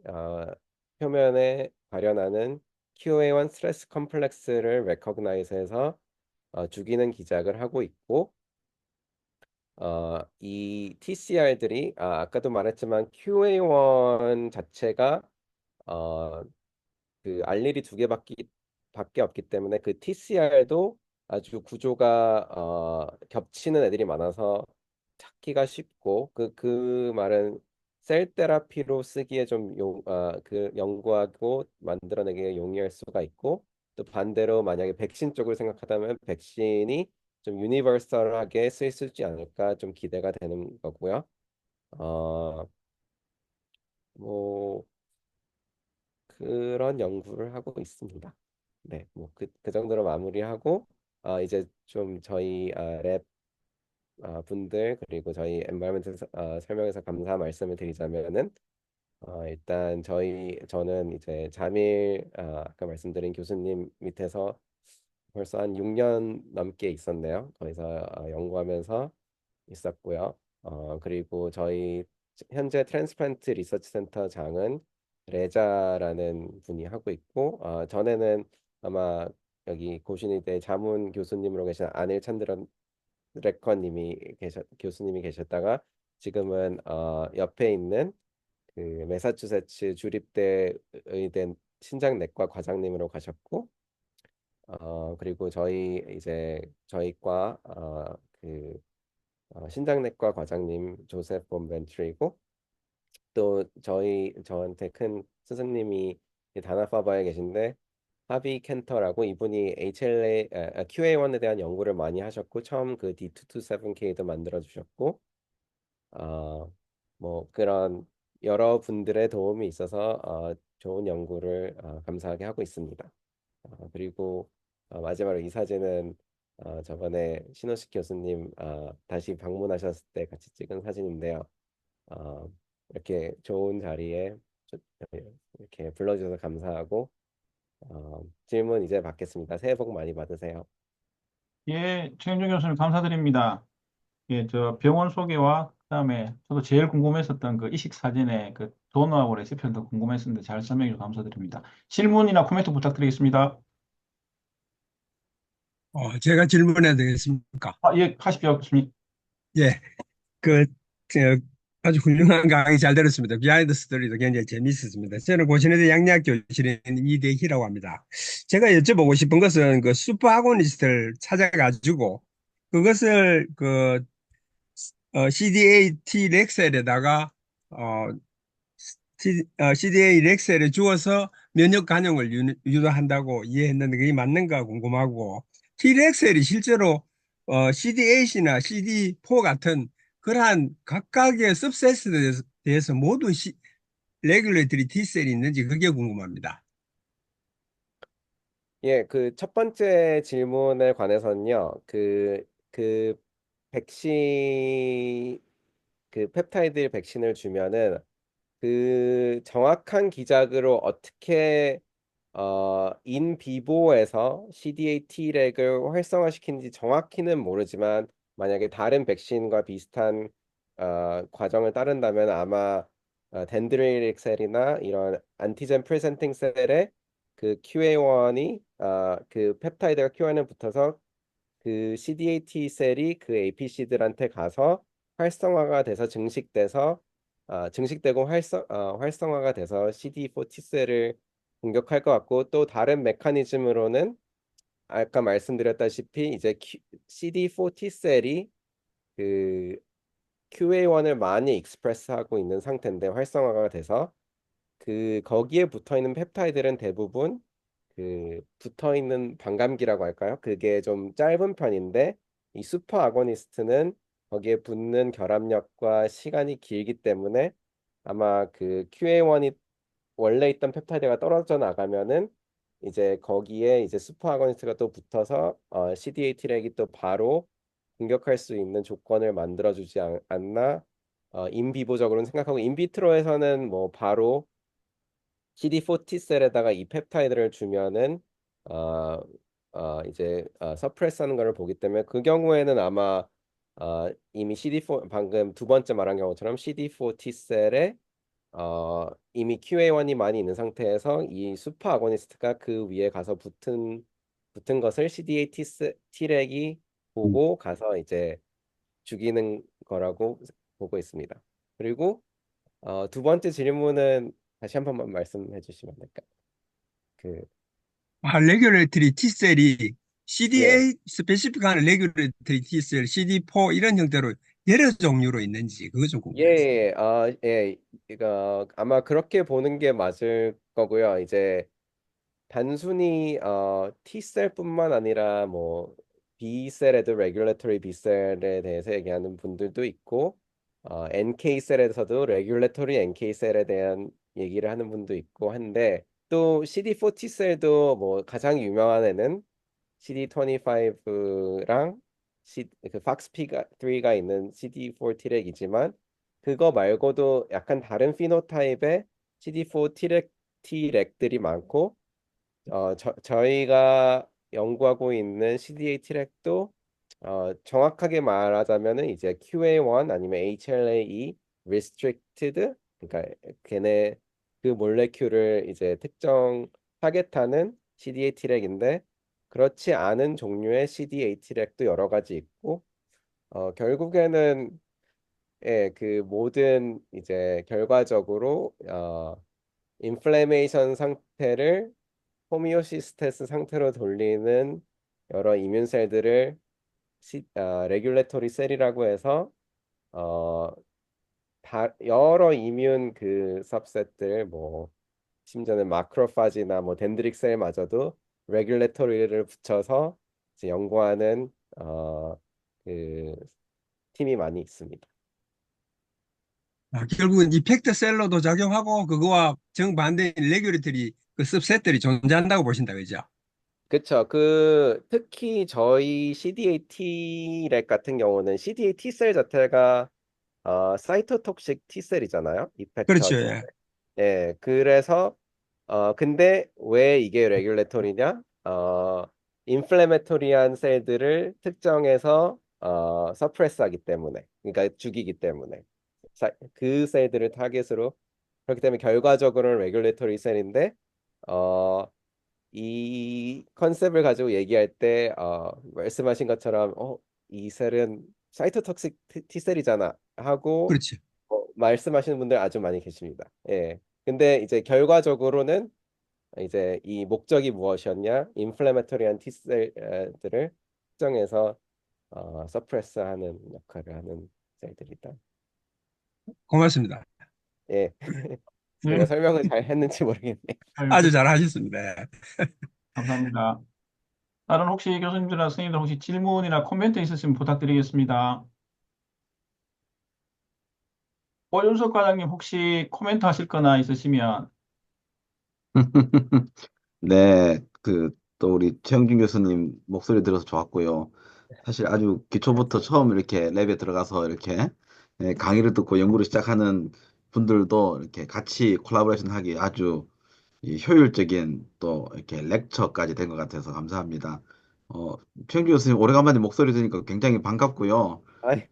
표면에 발현하는 QA1 스트레스 컴플렉스를 레코그나이즈해서 죽이는 기작을 하고 있고 이 TCR들이 아까도 말했지만 QA1 자체가 어, 그 알릴이 두 개밖에 밖에 없기 때문에 그 TCR도 아주 구조가 겹치는 애들이 많아서 찾기가 쉽고 그 말은 셀 테라피로 쓰기에 그 연구하고 만들어내기에 용이할 수가 있고 또 반대로 만약에 백신 쪽을 생각하다면 백신이 좀 유니버설하게 쓸 수 있지 않을까 좀 기대가 되는 거고요. 어, 뭐 그런 연구를 하고 있습니다. 네, 뭐 그 정도로 마무리하고 이제 좀 저희 랩 분들 그리고 저희 엔바이런먼트 설명해서 감사 말씀을 드리자면은 일단 저는 이제 자밀 아까 말씀드린 교수님 밑에서 벌써 한 6년 넘게 있었네요. 거기서 연구하면서 있었고요. 그리고 저희 현재 트랜스플란트 리서치 센터 장은 레자라는 분이 하고 있고 전에는 아마 여기 고신의대 자문 교수님으로 계신 아닐 찬드런 교수님이 계셨다가 지금은 옆에 있는 그 매사추세츠 주립대 의대 신장내과 과장님으로 가셨고 그리고 저희과 신장내과 과장님 조셉 본 벤트리고 또 저한테 큰 스승님이 다나파바에 계신데 하비 켄터라고 이분이 QA1에 대한 연구를 많이 하셨고 처음 그 D227K도 만들어 주셨고 뭐 그런 여러 분들의 도움이 있어서 좋은 연구를 감사하게 하고 있습니다. 그리고 마지막으로 이 사진은 저번에 신호식 교수님 다시 방문하셨을 때 같이 찍은 사진인데요. 어, 이렇게 좋은 자리에 저- 이렇게 불러주셔서 감사하고 질문 이제 받겠습니다. 새해 복 많이 받으세요. 예, 최현중 교수님 감사드립니다. 예, 저 병원 소개와 그다음에 저도 제일 궁금했었던 그 이식 사진의 그 도너하고 레시피도 궁금했었는데 잘 설명해 주셔서 감사드립니다. 질문이나 코멘트 부탁드리겠습니다. 제가 질문해도 되겠습니까? 예, 하십시오, 교수님. 예, 그, 저, 아주 훌륭한 강의 잘 들었습니다. 비하인드 스토리도 굉장히 재미있었습니다. 저는 고신의대 양리학 교실인 이대희라고 합니다. 제가 여쭤보고 싶은 것은 그 슈퍼 아고니스트를 찾아가지고 그것을 CDA T 렉셀에다가 CDA 렉셀을 주어서 면역 반응을 유도한다고 이해했는데 그게 맞는가 궁금하고 T렉셀이 실제로 CD8이나 CD4 같은 그러한 각각의 सब셋에 대해서 모두 레귤레이터리 T셀이 있는지 그게 궁금합니다. 예, 그 첫 번째 질문에 관해서는요, 그 백신, 그 펩타이드 백신을 주면은 그 정확한 기작으로 어떻게 인비보에서 CD8 T렉을 활성화시키는지 정확히는 모르지만 만약에 다른 백신과 비슷한 과정을 따른다면 아마 덴드리틱 셀이나 이런 안티젠 프레젠팅 셀에 그 QA1이 그 펩타이드가 QA1에 붙어서 그 CD8 T 셀이 그 APC들한테 가서 활성화가 돼서 증식되고 활성화가 돼서 CD4 T셀을 공격할 것 같고 또 다른 메커니즘으로는 아까 말씀드렸다시피 이제 CD4 T셀이 그 QA1을 많이 익스프레스하고 있는 상태인데 활성화가 돼서 그 거기에 붙어 있는 펩타이드는 대부분 그 붙어 있는 반감기라고 할까요? 그게 좀 짧은 편인데 이 슈퍼 아고니스트는 거기에 붙는 결합력과 시간이 길기 때문에 아마 그 QA1이 원래 있던 펩타이드가 떨어져 나가면은 이제 거기에 이제 슈퍼 아고니스트가 또 붙어서 CD8 트랙이 또 바로 공격할 수 있는 조건을 만들어주지 않나 인비보적으로는 생각하고 인비트로에서는 뭐 바로 CD4 T셀에다가 이 펩타이드를 주면은 어, 이제 서프레스하는 것을 보기 때문에 그 경우에는 아마 이미 CD4 방금 두 번째 말한 경우처럼 CD4 T셀에 이미 QA1이 많이 있는 상태에서 이 슈퍼 아고니스트가 그 위에 가서 붙은 것을 CD8 T렉이 보고 가서 이제 죽이는 거라고 보고 있습니다. 그리고 두 번째 질문은 다시 한 번만 말씀해 주시면 안 될까요? 그, 레귤레이터리 T셀이 예, CDA 스페시픽한 레귤레이터리 T셀, CD4 이런 형태로 여러 종류로 있는지 그거 좀 예, 궁금했어요. 예, 이거 아마 그렇게 보는 게 맞을 거고요. 이제 단순히 T셀뿐만 아니라 뭐 B셀에도 레귤레터리 B셀에 대해서 얘기하는 분들도 있고 NK셀에서도 레귤레터리 NK셀에 대한 얘기를 하는 분도 있고 한데 또 CD4 T셀도 뭐 가장 유명한 애는 CD25랑 그 FOXP3가 있는 CD4 T렉이지만 그거 말고도 약간 다른 피노타입의 CD4 T렉들이 많고 저희가 연구하고 있는 CDA 트랙도 정확하게 말하자면은 이제 QA1 아니면 HLA-E restricted 그러니까 걔네 그 몰레큘을 이제 특정 타겟하는 CDA 트랙인데 그렇지 않은 종류의 CDA 트랙도 여러 가지 있고 결국에는 그 모든 이제 결과적으로 인플레이메이션 상태를 호미오시스테스 상태로 돌리는 여러 이뮨셀들을 레귤레토리 셀이라고 해서 어, 여러 이뮨 그 सब셋들 뭐 심지어는 마크로파지나 뭐 덴드릭 셀마저도 레귤레토리를 붙여서 이제 연구하는 그 팀이 많이 있습니다. 결국은 이펙트 셀러도 작용하고 그거와 정반대인 레귤레이터리 그 섭셋들이 존재한다고 보신다 그죠? 그쵸. 그 특히 저희 CDA T렉 같은 경우는 CDA T셀 자체가 사이토톡식 T셀이잖아요. 이펙터 그렇죠. T셀. 예. 예, 그래서 근데 왜 이게 레귤레토리냐? 인플레메토리한 셀들을 특정해서 서프레스하기 때문에, 그러니까 죽이기 때문에 그 셀들을 타겟으로 그렇기 때문에 결과적으로는 레귤레토리 셀인데 어, 이 컨셉을 가지고 얘기할 때 말씀하신 것처럼 이 셀은 사이토톡식 T셀이잖아 하고 그렇죠. 말씀하시는 분들 아주 많이 계십니다. 예. 근데 이제 결과적으로는 이제 이 목적이 무엇이었냐? 인플레메토리한 T셀들을 특정해서 서프레스하는 역할을 하는 셀들이다. 고맙습니다. 예. 제가 네, 설명을 잘 했는지 모르겠네. 아유, 아주 잘하셨습니다. 감사합니다. 다른 혹시 교수님들이나 선생님들 혹시 질문이나 코멘트 있으시면 부탁드리겠습니다. 오윤석 과장님 혹시 코멘트 하실 거나 있으시면 네, 또 우리 최영준 교수님 목소리 들어서 좋았고요. 사실 아주 기초부터 처음 이렇게 랩에 들어가서 이렇게 강의를 듣고 연구를 시작하는 분들도 이렇게 같이 콜라보레이션 하기 아주 이 효율적인 또 이렇게 렉처까지 된 것 같아서 감사합니다. 어, 최영준 교수님 오래간만에 목소리 들으니까 굉장히 반갑고요. 아이,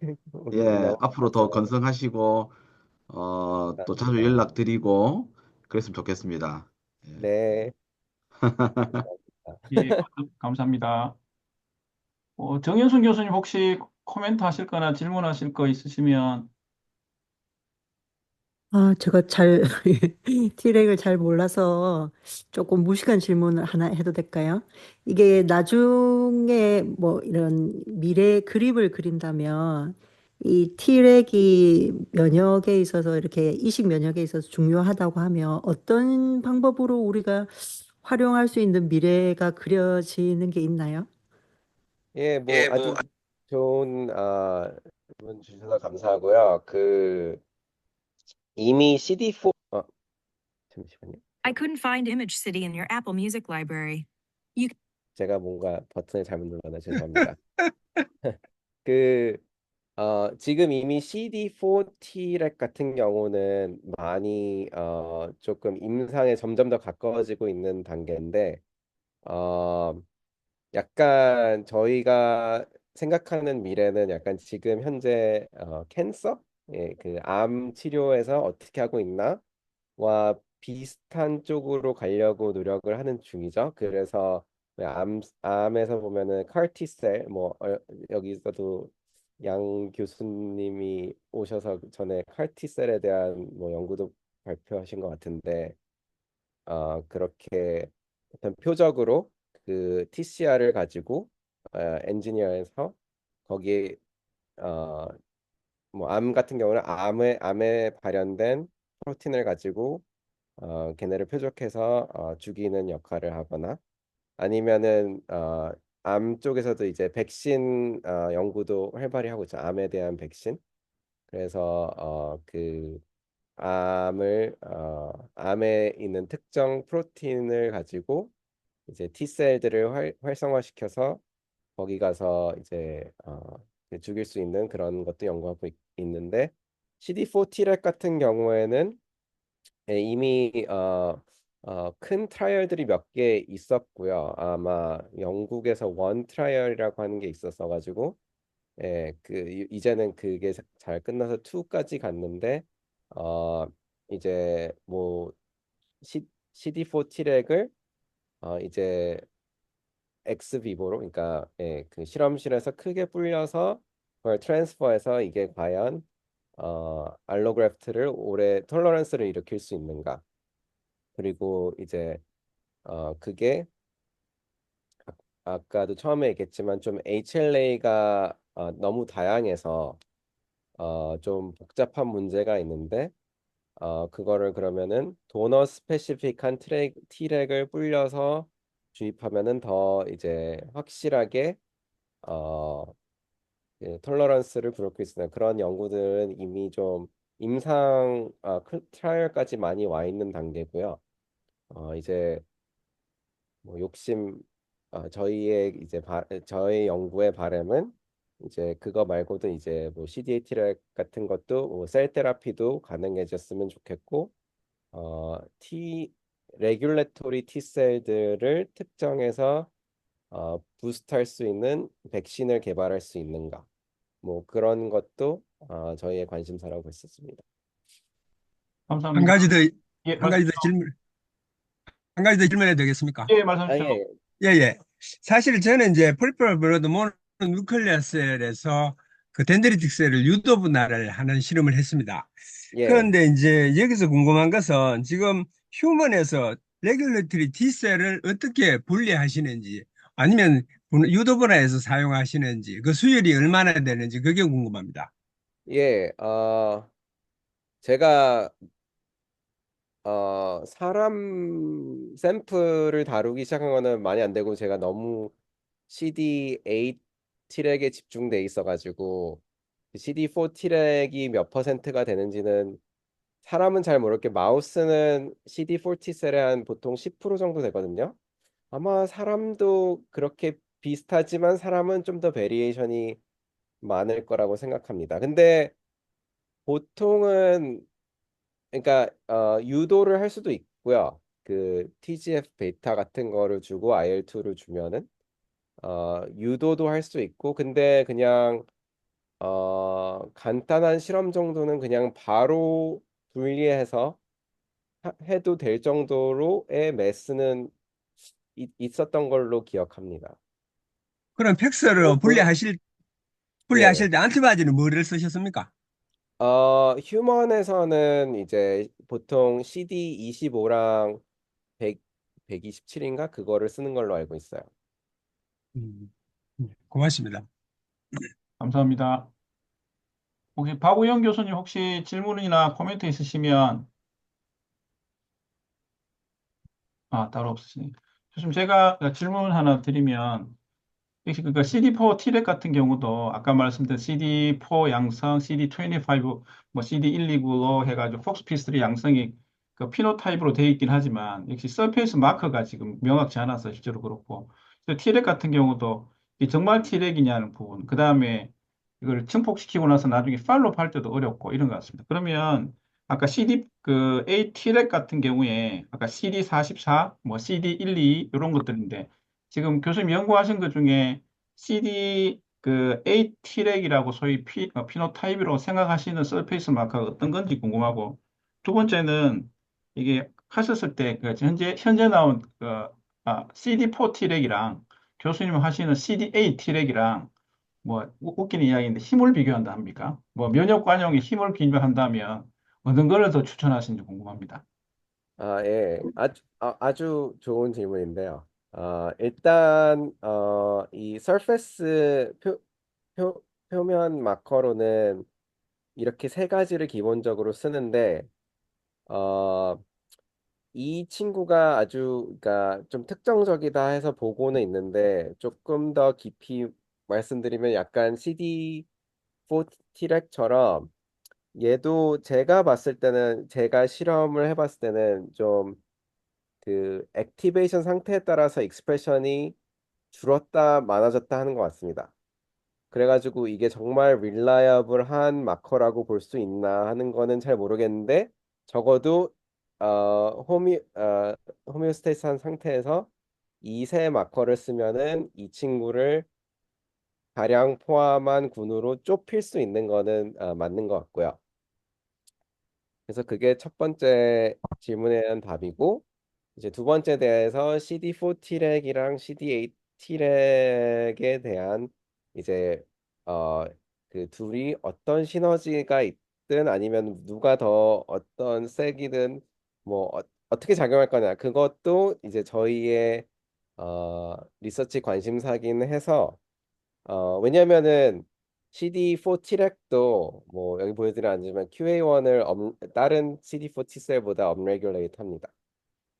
예, 너무 앞으로 더 반갑습니다. 건승하시고, 또 자주 연락드리고, 그랬으면 좋겠습니다. 예. 네, 감사합니다. 예, 감사합니다. 정현순 교수님 혹시 코멘트 하실 거나 질문하실 거 있으시면 아, 제가 잘, T렉을 잘 몰라서 조금 무식한 질문을 하나 해도 될까요? 이게 나중에 뭐 이런 미래 그림을 그린다면 이 T렉이 면역에 있어서 이렇게 이식 면역에 있어서 중요하다고 하면 어떤 방법으로 우리가 활용할 수 있는 미래가 그려지는 게 있나요? 예, 뭐 아주 좋은 질문 주셔서 감사하고요. 이미 CD4 잠시만요. I couldn't find Image City in your Apple Music library. You 제가 뭔가 버튼을 잘못 눌렀나 죄송합니다. 그 지금 이미 CD4 T렉 같은 경우는 많이 조금 임상에 점점 더 가까워지고 있는 단계인데 어, 약간 저희가 생각하는 미래는 약간 지금 현재 캔서, 예, 그 암 치료에서 어떻게 하고 있나와 비슷한 쪽으로 가려고 노력을 하는 중이죠. 그래서 암에서 보면은 CAR-T셀 여기서도 양 교수님이 오셔서 전에 CAR-T셀에 대한 뭐 연구도 발표하신 것 같은데 그렇게 어떤 표적으로 그 TCR을 가지고 엔지니어에서 거기에 어, 뭐 암 같은 경우는 암에 발현된 프로틴을 가지고 걔네를 표적해서 죽이는 역할을 하거나 아니면은 암 쪽에서도 이제 백신 연구도 활발히 하고 있죠. 암에 대한 백신. 그래서 암에 있는 특정 프로틴을 가지고 이제 T셀들을 활성화시켜서 거기 가서 이제 죽일 수 있는 그런 것도 연구하고 있는데 CD4 T렉 같은 경우에는 이미 큰 트라이얼들이 몇 개 있었고요. 아마 영국에서 원 트라이얼이라고 하는 게 있었어 가지고 이제는 그게 잘 끝나서 2까지 갔는데 어 이제 뭐 CD4 T렉을 이제 엑스비보로 그러니까 그 실험실에서 크게 불려서 그걸 트랜스퍼해서 이게 과연 알로그래프트를 오래 톨러런스를 일으킬 수 있는가 그리고 이제 그게 아까도 처음에 얘기했지만 좀 HLA가 너무 다양해서 좀 복잡한 문제가 있는데 그거를 그러면은 도너 스페시픽한 T렉을 불려서 주입하면은 더 이제 확실하게 어, 그 톨러런스를 부를 수 있는 그런 연구들은 이미 좀 임상 트라이얼까지 많이 와 있는 단계고요. 이제 뭐 저희의 이제 저희 연구의 바람은 이제 그거 말고도 이제 뭐 CDA 트랙 같은 것도 뭐셀 테라피도 가능해졌으면 좋겠고 T 레귤레토리 T셀들을 특정해서 부스트할 수 있는 백신을 개발할 수 있는가 뭐 그런 것도 저희의 관심사라고 했었습니다. 한 감사합니다. 가지 더, 예, 한 가지 더 한 가지 더 질문해도 되겠습니까? 말씀하십시오. 예, 예, 예. 사실 저는 이제 퍼리퍼럴 블러드 모노뉴클레어 셀에서 그 덴드리틱 셀을 유도 분할을 하는 실험을 했습니다. 예, 그런데 이제 여기서 궁금한 것은 지금 휴먼에서 레귤레터리 T셀을 어떻게 분리하시는지 아니면 유도 분할해서 사용하시는지 그 수율이 얼마나 되는지 그게 궁금합니다. 예, 제가 사람 샘플을 다루기 시작한 거는 많이 안 되고 제가 너무 CD8 트랙에 집중돼 있어가지고 CD4 트랙이 몇 퍼센트가 되는지는 사람은 잘 모르게 마우스는 CD40 셀에 한 보통 10% 정도 되거든요. 아마 사람도 그렇게 비슷하지만 사람은 좀 더 베리에이션이 많을 거라고 생각합니다. 근데 보통은 그러니까 유도를 할 수도 있고요. 그 TGF 베타 같은 거를 주고 IL2를 주면은 유도도 할 수 있고 근데 그냥 간단한 실험 정도는 그냥 바로 분리해서 해도 될 정도로의 매스는 있었던 걸로 기억합니다. 그럼 그리고 팩스를 예. 분리하실 때 안티바디는 뭐를 쓰셨습니까? 휴먼에서는 이제 보통 CD25랑 100, 127인가 그거를 쓰는 걸로 알고 있어요. 음, 고맙습니다. 감사합니다. 혹시 박우영 교수님 혹시 질문이나 코멘트 있으시면 따로 없으시네요. 교수님 제가 질문 하나 드리면 역시 그러니까 CD4 T렉 같은 경우도 아까 말씀드린 CD4 양성, CD25, 뭐 CD129로 해가지고 폭스피스트리 양성이 그 피노타입으로 되어 있긴 하지만 역시 서페이스 마커가 지금 명확치 않아서 실제로 그렇고 T렉 같은 경우도 이게 정말 T렉이냐는 부분, 그 다음에 이걸 증폭시키고 나서 나중에 팔로우 할 때도 어렵고 이런 것 같습니다. 그러면 아까 A T렉 같은 경우에 아까 CD44, 뭐 CD12 이런 것들인데 지금 교수님 연구하신 것 중에 CD AT렉이라고 소위 피노타입이라고 생각하시는 서페이스 마커가 어떤 건지 궁금하고 두 번째는 이게 하셨을 때 그 현재 나온 CD4 T렉이랑 교수님 하시는 CD8 T렉이랑 뭐 웃기는 이야기인데 힘을 비교한다 합니까? 뭐 면역 관용의 힘을 비교한다면 어떤 거를 더 추천하시는지 궁금합니다. 예. 아주 좋은 질문인데요. 일단 이 서페이스 표면 마커로는 이렇게 세 가지를 기본적으로 쓰는데 어, 이 친구가 아주 그러니까 좀 특정적이다 해서 보고는 있는데 조금 더 깊이 말씀드리면 약간 CD4 T렉처럼 얘도 제가 봤을 때는 제가 실험을 해봤을 때는 좀 그 액티베이션 상태에 따라서 익스프레션이 줄었다 많아졌다 하는 것 같습니다. 그래가지고 이게 정말 릴라이어블한 마커라고 볼 수 있나 하는 거는 잘 모르겠는데 적어도 호미오스테이스한 상태에서 이 세 마커를 쓰면은 이 친구를 가량 포함한 군으로 좁힐 수 있는 거는 맞는 것 같고요. 그래서 그게 첫 번째 질문에 대한 답이고 이제 두 번째 대해서 CD4 T렉이랑 CD8 T렉에 대한 이제 어, 그 둘이 어떤 시너지가 있든 아니면 누가 더 어떤 색이든 뭐 어떻게 작용할 거냐 그것도 이제 저희의 리서치 관심사긴 해서 왜냐면은 CD4 T렉도 뭐 여기 보여드리면 안 되지만 QA1을 다른 CD4 T셀보다 업레귤레이트 합니다.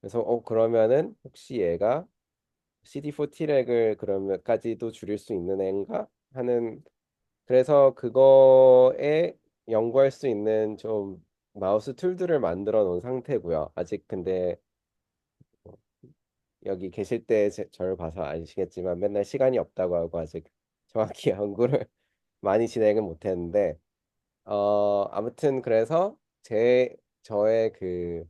그래서 그러면은 혹시 얘가 CD4 T렉을 그러면까지도 줄일 수 있는 애인가 하는 그래서 그거에 연구할 수 있는 좀 마우스 툴들을 만들어 놓은 상태고요. 아직 근데 뭐 여기 계실 때 저를 봐서 아시겠지만 맨날 시간이 없다고 하고 아직 정확히 연구를 많이 진행은 못했는데 아무튼 그래서 저의 그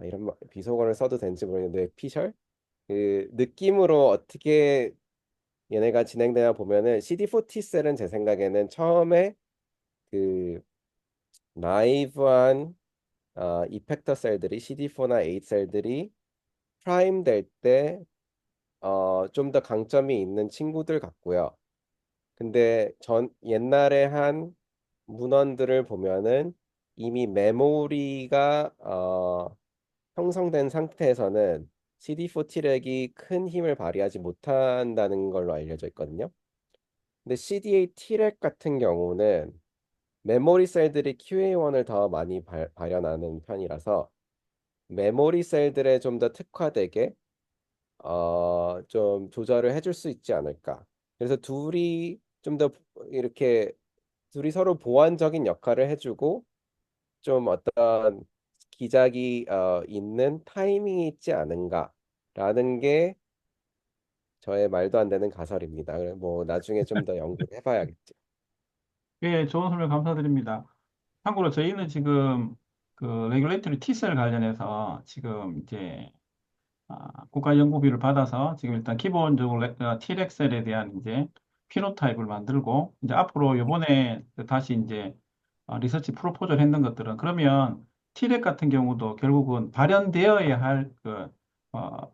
이런 비속어를 써도 되는지 모르겠는데 피셜 그 느낌으로 어떻게 얘네가 진행되나 보면은 CD4 셀은 제 생각에는 처음에 그 나이브한 이펙터 셀들이 CD4나 8 셀들이 프라임 될 때 좀 더 강점이 있는 친구들 같고요. 근데 옛날에 한 문헌들을 보면은 이미 메모리가 형성된 상태에서는 CD4 T렉이 큰 힘을 발휘하지 못한다는 걸로 알려져 있거든요. 근데 CDA T렉 같은 경우는 메모리 셀들이 QA1을 더 많이 발현하는 편이라서 메모리 셀들에 좀 더 특화되게 좀 조절을 해줄 수 있지 않을까. 그래서 둘이 좀 더 이렇게 둘이 서로 보완적인 역할을 해주고 좀 어떤 기작이 있는 타이밍이 있지 않은가라는 게 저의 말도 안 되는 가설입니다. 뭐 나중에 좀 더 연구를 해봐야겠죠. 예, 좋은 설명 감사드립니다. 참고로 저희는 지금 그 레귤레이터리 T셀 관련해서 지금 이제 국가 연구비를 받아서 지금 일단 기본적으로 T렉셀에 대한 이제 피노타입을 만들고 이제 앞으로 요번에 다시 이제 리서치 프로포즈를 했는 것들은 그러면 T렉 같은 경우도 결국은 발현되어야 할 그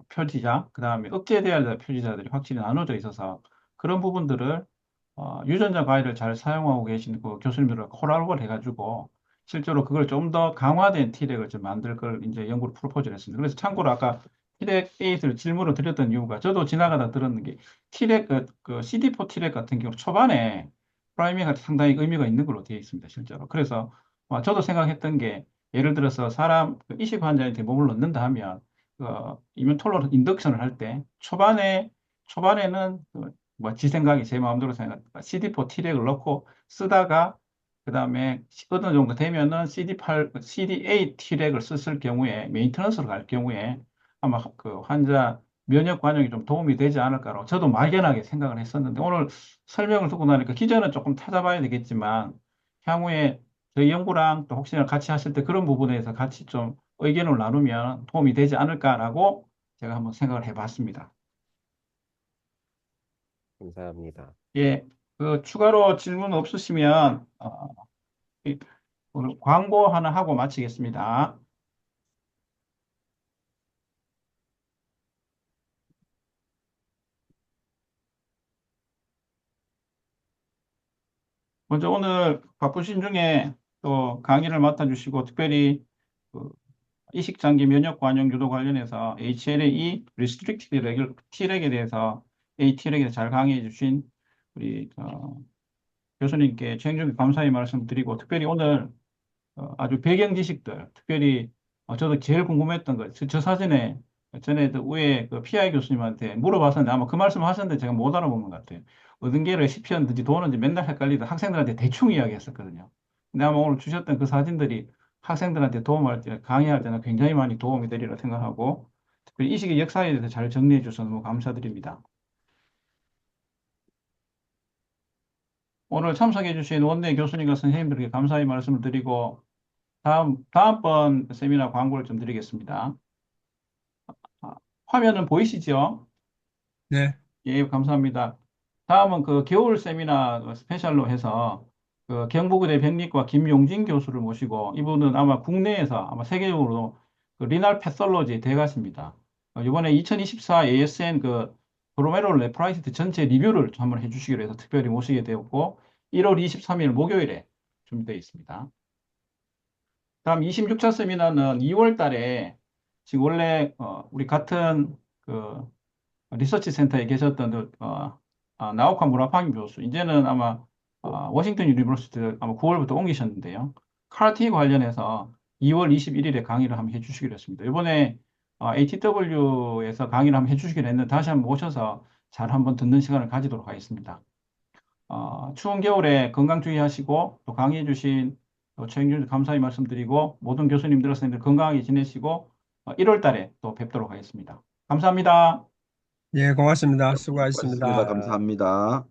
표지자 그다음에 억제되어야 할 표지자들이 확실히 나눠져 있어서 그런 부분들을 유전자 과외를 잘 사용하고 계신 그 교수님들과 콜라보를 해가지고 실제로 그걸 좀 더 강화된 T렉을 좀 만들 걸 이제 연구를 프로포즈를 했습니다. 그래서 참고로 아까 T렉 8을 질문을 드렸던 이유가 저도 지나가다 들었는 게 T렉 그 CD4 T렉 같은 경우 초반에 프라이밍이 상당히 의미가 있는 걸로 되어 있습니다. 실제로. 그래서 저도 생각했던 게 예를 들어서 사람 그 이식 환자한테 몸을 넣는다 하면 이뮨 톨러런트 인덕션을 할 때 초반에는 지 생각이 제 마음대로 생각 CD4 T렉을 넣고 쓰다가 그다음에 어느 정도 되면은 CD8, CD8 T렉을 썼을 경우에 메인터넌스로 갈 경우에 아마 그 환자 면역 관용이 좀 도움이 되지 않을까라고 저도 막연하게 생각을 했었는데 오늘 설명을 듣고 나니까 기전은 조금 찾아봐야 되겠지만 향후에 저희 연구랑 또 혹시나 같이 하실 때 그런 부분에서 같이 좀 의견을 나누면 도움이 되지 않을까라고 제가 한번 생각을 해봤습니다. 감사합니다. 예, 그 추가로 질문 없으시면 오늘 광고 하나 하고 마치겠습니다. 먼저 오늘 바쁘신 중에 또 강의를 맡아주시고 특별히 그 이식장기 면역 관용 유도 관련해서 HLA-E Restricted Treg에 대해서 ATreg에 잘 강의해 주신 우리 교수님께 최영준 감사의 말씀드리고 특별히 오늘 아주 배경 지식들, 특별히 저도 제일 궁금했던 거, 저 사진에 전에 위에 그 PI 교수님한테 물어봤었는데 아마 그 말씀 하셨는데 제가 못 알아본 것 같아요. 얻은 게 레시피였는지 도는지 맨날 헷갈리다 학생들한테 대충 이야기했었거든요. 근데 아마 오늘 주셨던 그 사진들이 학생들한테 도움할 때, 강의할 때는 굉장히 많이 도움이 되리라 생각하고 특별히 이 시기 역사에 대해서 잘 정리해 주셔서 너무 감사드립니다. 오늘 참석해 주신 원내 교수님과 선생님들께 감사의 말씀을 드리고 다음번 세미나 광고를 좀 드리겠습니다. 화면은 보이시죠? 네. 예, 감사합니다. 다음은 그 겨울 세미나 스페셜로 해서 그 경북의대 백리과 김용진 교수를 모시고 이분은 아마 국내에서 아마 세계적으로 그 리날 패솔로지 대가십니다. 이번에 2024 ASN 그 브로메롤 레프라이시트 전체 리뷰를 한번 해주시기로 해서 특별히 모시게 되었고 1월 23일 목요일에 준비되어 있습니다. 다음 26차 세미나는 2월 달에 지금 원래 우리 같은 그 리서치 센터에 계셨던 나오카 무라파미 교수 이제는 아마 워싱턴 유니버시티 아마 9월부터 옮기셨는데요. 카르티 관련해서 2월 21일에 강의를 한번 해주시기로 했습니다. 이번에 ATW에서 강의를 한번 해주시기로 했는데 다시 한번 모셔서 잘 한번 듣는 시간을 가지도록 하겠습니다. 추운 겨울에 건강 주의하시고 또 강의해 주신 최영준 감사의 말씀드리고 모든 교수님들 선생님들 건강하게 지내시고 1월 달에 또 뵙도록 하겠습니다. 감사합니다. 예, 고맙습니다. 고맙습니다. 수고하셨습니다. 감사합니다.